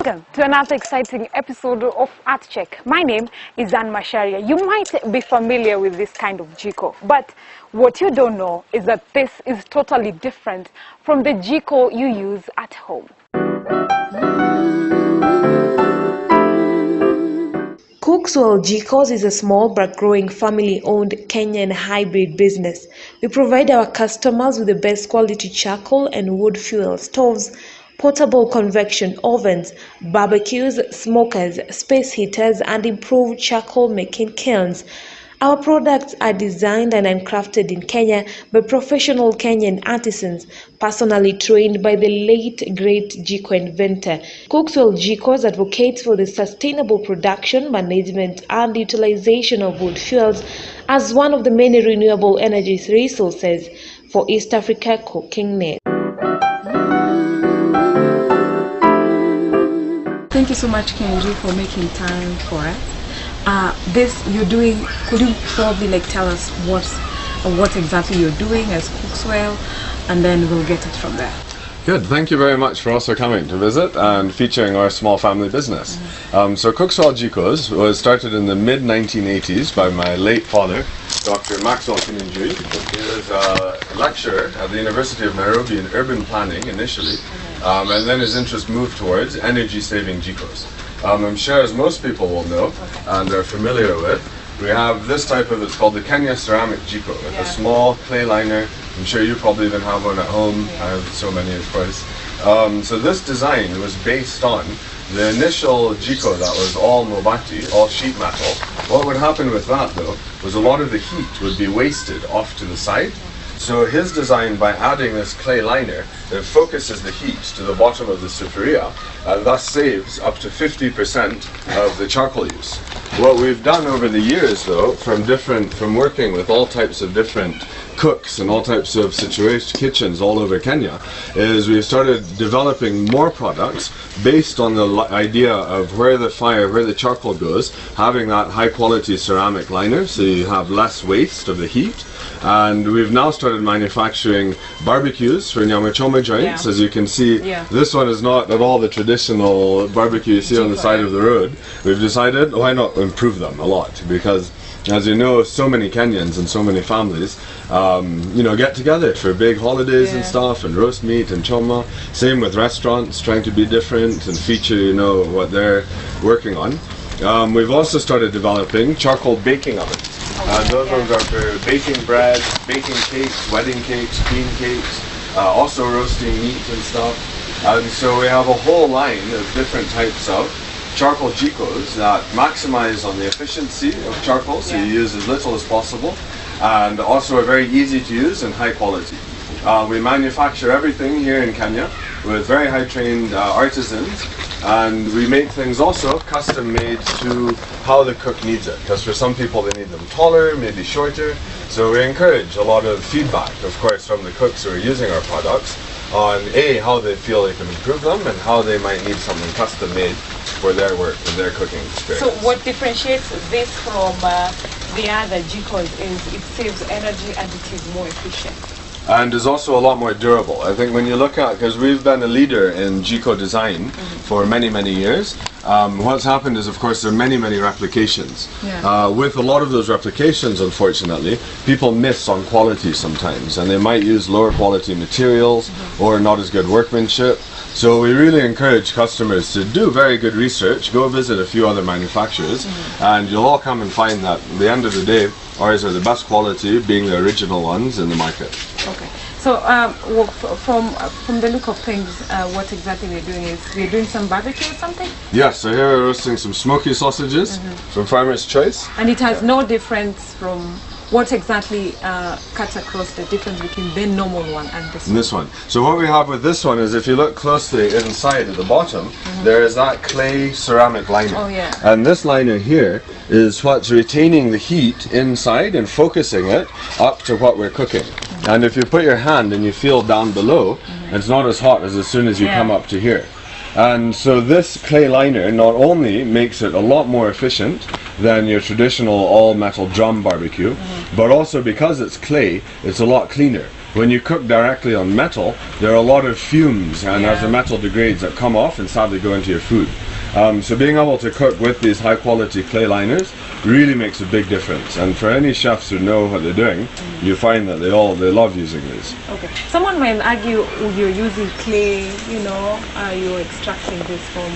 Welcome to another exciting episode of Art Check. My name is Anne Masharia. You might be familiar with this kind of Jiko, but what you don't know is that this is totally different from the Jiko you use at home. Cookswell Jikos is a small but growing family-owned Kenyan hybrid business. We provide our customers with the best quality charcoal and wood fuel stoves, portable convection ovens, barbecues, smokers, space heaters, and improved charcoal making kilns. Our products are designed and handcrafted in Kenya by professional Kenyan artisans, personally trained by the late great Jiko inventor. Cookswell Jikos advocates for the sustainable production, management, and utilization of wood fuels as one of the many renewable energy resources for East Africa cooking needs. Thank you so much, Kenji, for making time for us. This you're doing, could you probably tell us what exactly you're doing as Cookswell, and then we'll get it from there. Good, thank you very much for also coming to visit and featuring our small family business. So Cookswell Jikos was started in the mid-1980s by my late father, Dr. Maxwell Kinunjui. He was a lecturer at the University of Nairobi in urban planning initially, and then his interest moved towards energy-saving Jikos. I'm sure, as most people will know and are familiar with, we have this type of, it's called the Kenya ceramic Jiko, with a small clay liner. I'm sure you probably even have one at home. I have so many, of course. So this design was based on the initial Jiko that was all mobati, all sheet metal. What would happen with that, though, was a lot of the heat would be wasted off to the side. So his design, by adding this clay liner, it focuses the heat to the bottom of the sufuria and thus saves up to 50% of the charcoal use. What we've done over the years, though, from working with all types of different cooks and all types of kitchens all over Kenya, is we've started developing more products based on the idea of where the charcoal goes, having that high quality ceramic liner so you have less waste of the heat. And we've now started manufacturing barbecues for nyama choma joints. As you can see, this one is not at all the traditional barbecue you see on the side of the road. We've decided, why not improve them a lot? Because, as you know, so many Kenyans and so many families, get together for big holidays and stuff, and roast meat and choma. Same with restaurants, trying to be different and feature, what they're working on. We've also started developing charcoal baking ovens. Those ones are for baking bread, baking cakes, wedding cakes, queen cakes, also roasting meat and stuff. And so we have a whole line of different types of charcoal Jikos that maximize on the efficiency of charcoal, so you use as little as possible, and also are very easy to use and high quality. We manufacture everything here in Kenya with very high trained artisans, and we make things also custom made to how the cook needs it, because for some people they need them taller, maybe shorter. So we encourage a lot of feedback, of course, from the cooks who are using our products on how they feel they can improve them and how they might need something custom made for their work and their cooking experience. So what differentiates this from the other Jikos is it saves energy and it is more efficient. And is also a lot more durable. I think when you look at, because we've been a leader in Jiko design for many, many years, what's happened is, of course, there are many, many replications. With a lot of those replications, unfortunately, people miss on quality sometimes, and they might use lower quality materials or not as good workmanship. So we really encourage customers to do very good research, go visit a few other manufacturers, and you'll all come and find that at the end of the day, ours are the best quality, being the original ones in the market. Okay. So from the look of things, what exactly we're doing is we're doing some barbecue or something? Yes, so here we're roasting some smoky sausages from Farmer's Choice. And it has no difference from what exactly cuts across the difference between the normal one and this one? So what we have with this one is, if you look closely inside at the bottom, there is that clay ceramic liner. And this liner here is what's retaining the heat inside and focusing it up to what we're cooking. And if you put your hand and you feel down below, it's not as hot as soon as you come up to here. And so this clay liner not only makes it a lot more efficient than your traditional all metal drum barbecue, but also because it's clay, it's a lot cleaner. when you cook directly on metal, there are a lot of fumes, and as the metal degrades, that come off and sadly go into your food. So being able to cook with these high quality clay liners really makes a big difference, and for any chefs who know what they're doing, you find that they love using these. Okay. Someone might argue, you're using clay, you know, you're extracting this from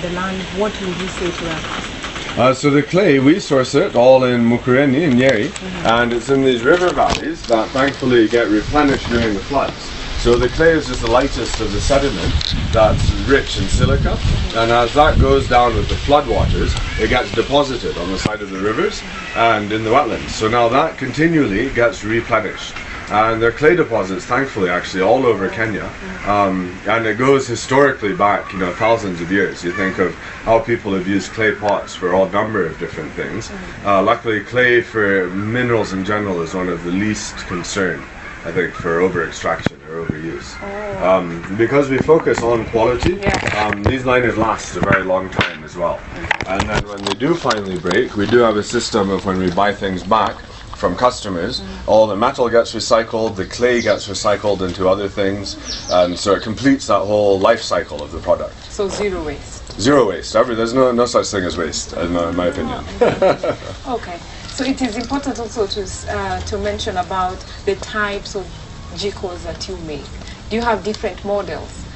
the land. What would you say to that? So the clay, we source it all in Mukureni in Nyeri, and it's in these river valleys that thankfully get replenished during the floods. So the clay is just the lightest of the sediment that's rich in silica, and as that goes down with the floodwaters, it gets deposited on the side of the rivers and in the wetlands. So now that continually gets replenished. And there are clay deposits, thankfully, actually all over Kenya, and it goes historically back, you know, thousands of years. You think of how people have used clay pots for all number of different things. Luckily, clay for minerals in general is one of the least concern, I think, for over-extraction or overuse. Because we focus on quality, these liners last a very long time as well. And then when they do finally break, we do have a system of when we buy things back from customers, all the metal gets recycled, the clay gets recycled into other things, and so it completes that whole life cycle of the product. So zero waste? Zero waste. There's no such thing as waste, in my opinion. Okay. So it is important also to mention about the types of Jikos that you make. Do you have different models?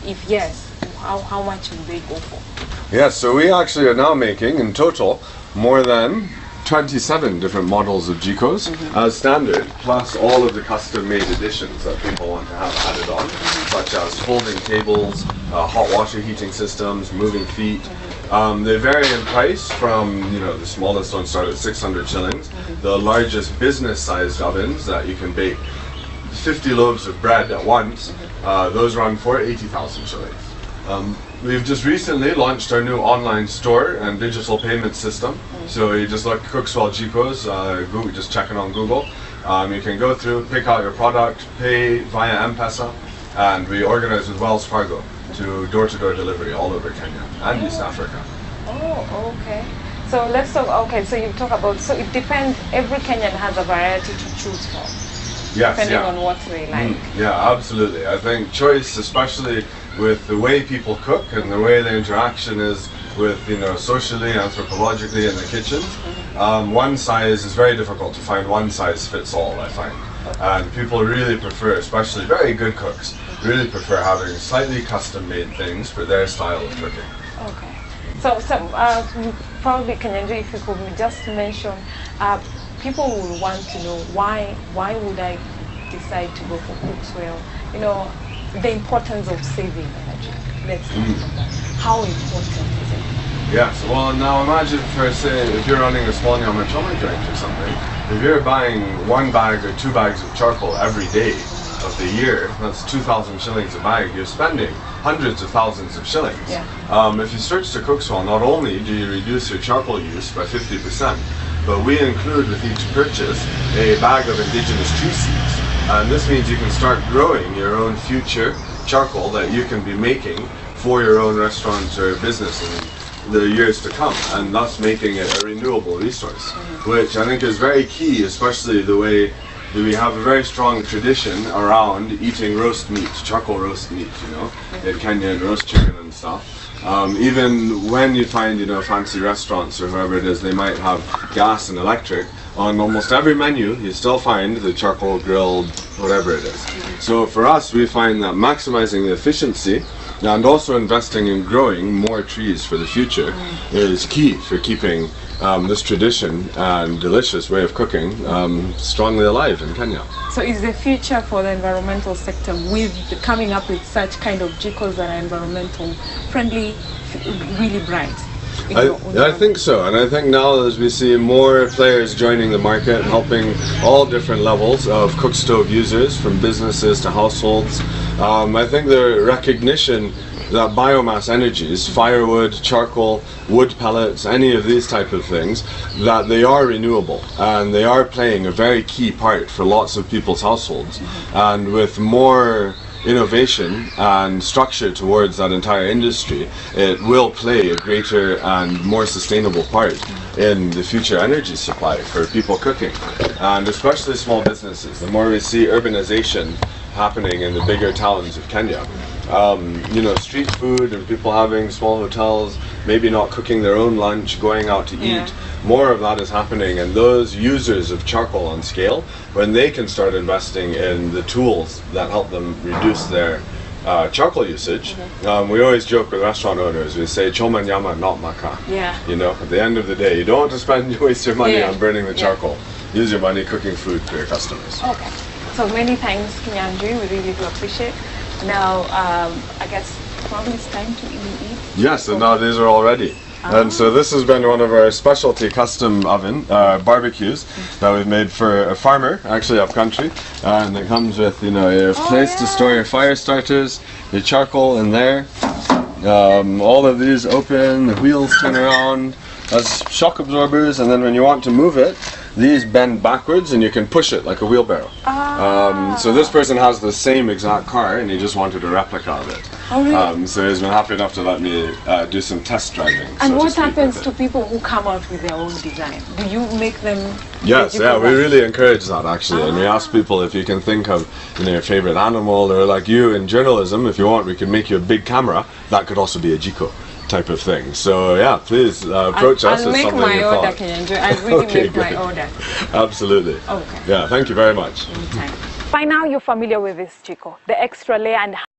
If yes, how much will they go for? Yes, so we actually are now making in total more than 27 different models of Jikos as standard, plus all of the custom-made additions that people want to have added on, such as folding tables, hot water heating systems, moving feet. They vary in price from, you know, the smallest ones start at 600 shillings. The largest business-sized ovens that you can bake 50 loaves of bread at once, those run for 80,000 shillings. We've just recently launched our new online store and digital payment system. So you just look Cookswell Jikos, just check it on Google. You can go through, pick out your product, pay via M-Pesa, and we organize with Wells Fargo to door-to-door delivery all over Kenya and East Africa. Oh, okay. So let's talk, okay, so you talk about, so it depends, every Kenyan has a variety to choose from. Yes, depending on what they like. Yeah, absolutely. I think choice, especially with the way people cook and the way the interaction is with, you know, socially, anthropologically in the kitchen, one size is very difficult to find. One size fits all, I find. And people really prefer, especially very good cooks, really prefer having slightly custom-made things for their style of cooking. Okay. So probably Kenyanja, if you could just mention, people will want to know why would I decide to go for Cookswell? You know, the importance of saving energy. Let's talk about that. How important is it? Yes, well now imagine for say if you're running a small nyama choma joint or something, if you're buying 1 bag or 2 bags of charcoal every day of the year, that's 2,000 shillings a bag, you're spending hundreds of thousands of shillings. If you switch to Cookswell, not only do you reduce your charcoal use by 50%, but we include with each purchase a bag of indigenous tree seeds. And this means you can start growing your own future charcoal that you can be making for your own restaurant or business in the years to come, and thus making it a renewable resource, which I think is very key, especially the way that we have a very strong tradition around eating roast meat, charcoal roast meat, you know, in Kenya, and roast chicken and stuff. Even when you find, you know, fancy restaurants or whoever it is, they might have gas and electric. On almost every menu, you still find the charcoal grilled, whatever it is. So for us, we find that maximizing the efficiency and also investing in growing more trees for the future is key for keeping this tradition and delicious way of cooking strongly alive in Kenya. So is the future for the environmental sector with coming up with such kind of Jikos that are environmental friendly really bright? I think so, and I think now as we see more players joining the market, helping all different levels of cook stove users, from businesses to households, I think the recognition that biomass energies, firewood, charcoal, wood pellets, any of these type of things, that they are renewable and they are playing a very key part for lots of people's households. And with more innovation and structure towards that entire industry, it will play a greater and more sustainable part in the future energy supply for people cooking, and especially small businesses. The more we see urbanization happening in the bigger towns of Kenya, you know, street food and people having small hotels, maybe not cooking their own lunch, going out to eat, more of that is happening, and those users of charcoal on scale, when they can start investing in the tools that help them reduce their charcoal usage, we always joke with restaurant owners, we say choman yama, not maka. You know, at the end of the day, you don't want to waste your money on burning the charcoal. Use your money cooking food for your customers. Okay, so many thanks, Kinyanjui, we really do appreciate. Now, I guess probably it's time to eat. Yes, and now these are all ready. And so this has been one of our specialty custom oven barbecues that we've made for a farmer, actually up country, and it comes with, you know, a place to store your fire starters, your charcoal in there. All of these open, the wheels turn around as shock absorbers, and then when you want to move it, these bend backwards and you can push it like a wheelbarrow. So this person has the same exact car and he just wanted a replica of it. So he's been happy enough to let me do some test driving. And what happens to people who come out with their own design? Do you make them? Yes, yeah, we really encourage that actually, and we ask people if you can think of, you know, your favorite animal, or like you in journalism, if you want, we can make you a big camera that could also be a Jiko type of thing. So yeah, please approach us with something you thought. I'll really make my order. Absolutely. Okay. Yeah, thank you very much. Anytime. By now you're familiar with this Jiko, the extra layer and